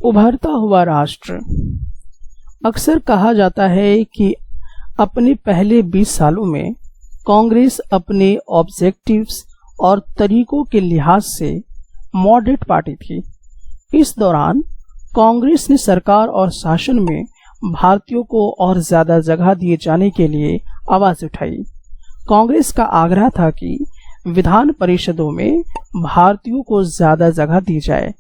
उभरता हुआ राष्ट्र। अक्सर कहा जाता है कि अपने पहले 20 सालों में कांग्रेस अपने ऑब्जेक्टिव्स और तरीकों के लिहाज से मॉडरेट पार्टी थी। इस दौरान कांग्रेस ने सरकार और शासन में भारतीयों को और ज्यादा जगह दिए जाने के लिए आवाज उठाई। कांग्रेस का आग्रह था कि विधान परिषदों में भारतीयों को ज्यादा जगह दी जाए,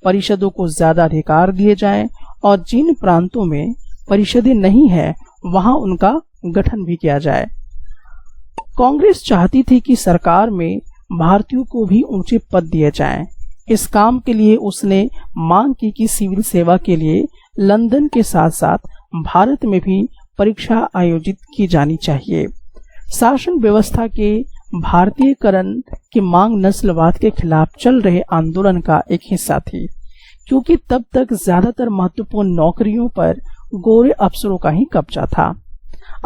परिषदों को ज्यादा अधिकार दिए जाएं और जिन प्रांतों में परिषदें नहीं है वहां उनका गठन भी किया जाए। कांग्रेस चाहती थी कि सरकार में भारतीयों को भी ऊंचे पद दिए जाएं। इस काम के लिए उसने मांग की कि सिविल सेवा के लिए लंदन के साथ साथ भारत में भी परीक्षा आयोजित की जानी चाहिए। शासन व्यवस्था के भारतीयकरण की मांग नस्लवाद के खिलाफ चल रहे आंदोलन का एक हिस्सा थी, क्योंकि तब तक ज्यादातर महत्वपूर्ण नौकरियों पर गोरे अफसरों का ही कब्जा था।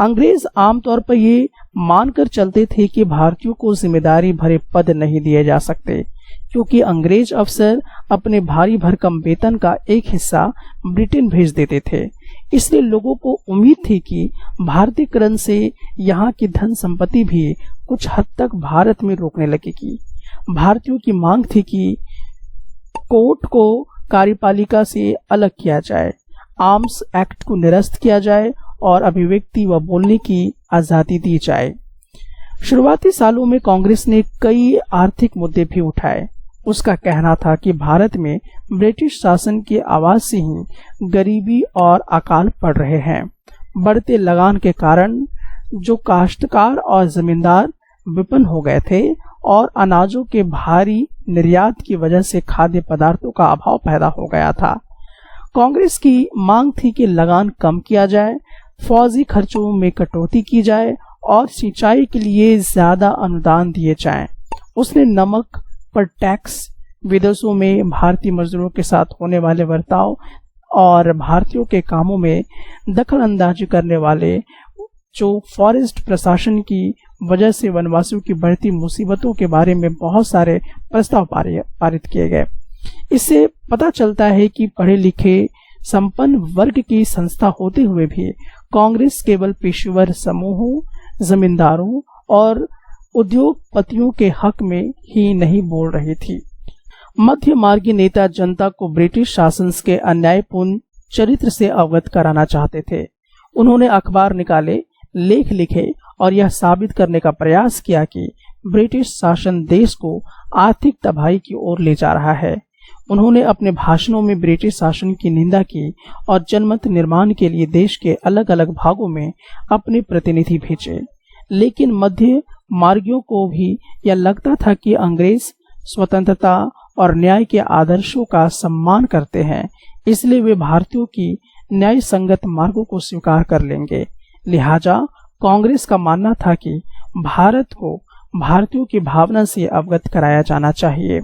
अंग्रेज आमतौर पर ये मानकर चलते थे कि भारतीयों को जिम्मेदारी भरे पद नहीं दिए जा सकते, क्योंकि अंग्रेज अफसर अपने भारी भरकम वेतन का एक हिस्सा ब्रिटेन भेज देते थे। इसलिए लोगों को उम्मीद थी कि भारतीयकरण से यहाँ की धन संपत्ति भी कुछ हद तक भारत में रोकने लगेगी। भारतीयों की मांग थी कि कोर्ट को कार्यपालिका से अलग किया जाए, आर्म्स एक्ट को निरस्त किया जाए और अभिव्यक्ति व बोलने की आजादी दी जाए। शुरुआती सालों में कांग्रेस ने कई आर्थिक मुद्दे भी उठाए। उसका कहना था कि भारत में ब्रिटिश शासन की आवाज से ही गरीबी और अकाल पड़ रहे हैं। बढ़ते लगान के कारण जो काश्तकार और जमींदार विपन्न हो गए थे और अनाजों के भारी निर्यात की वजह से खाद्य पदार्थों का अभाव पैदा हो गया था। कांग्रेस की मांग थी कि लगान कम किया जाए, फौजी खर्चों में कटौती की जाए और सिंचाई के लिए ज्यादा अनुदान दिए जाएं। उसने नमक पर टैक्स, विदेशों में भारतीय मजदूरों के साथ होने वाले बर्ताव और भारतीयों के कामों में दखल अंदाजी करने वाले जो फॉरेस्ट प्रशासन की वजह से वनवासियों की बढ़ती मुसीबतों के बारे में बहुत सारे प्रस्ताव पारित किए गए। इससे पता चलता है कि पढ़े लिखे संपन्न वर्ग की संस्था होते हुए भी कांग्रेस केवल पेशेवर समूहों, जमींदारों और उद्योगपतियों के हक में ही नहीं बोल रही थी। मध्य मार्गी नेता जनता को ब्रिटिश शासन के अन्यायपूर्ण चरित्र से अवगत कराना चाहते थे। उन्होंने अखबार निकाले, लेख लिखे और यह साबित करने का प्रयास किया कि ब्रिटिश शासन देश को आर्थिक तबाही की ओर ले जा रहा है। उन्होंने अपने भाषणों में ब्रिटिश शासन की निंदा की और जनमत निर्माण के लिए देश के अलग अलग भागों में अपने प्रतिनिधि भेजे। लेकिन मध्य मार्गियों को भी यह लगता था कि अंग्रेज स्वतंत्रता और न्याय के आदर्शों का सम्मान करते हैं, इसलिए वे भारतीयों की न्याय संगत मार्गों को स्वीकार कर लेंगे। लिहाजा कांग्रेस का मानना था कि भारत को भारतीयों की भावना से अवगत कराया जाना चाहिए।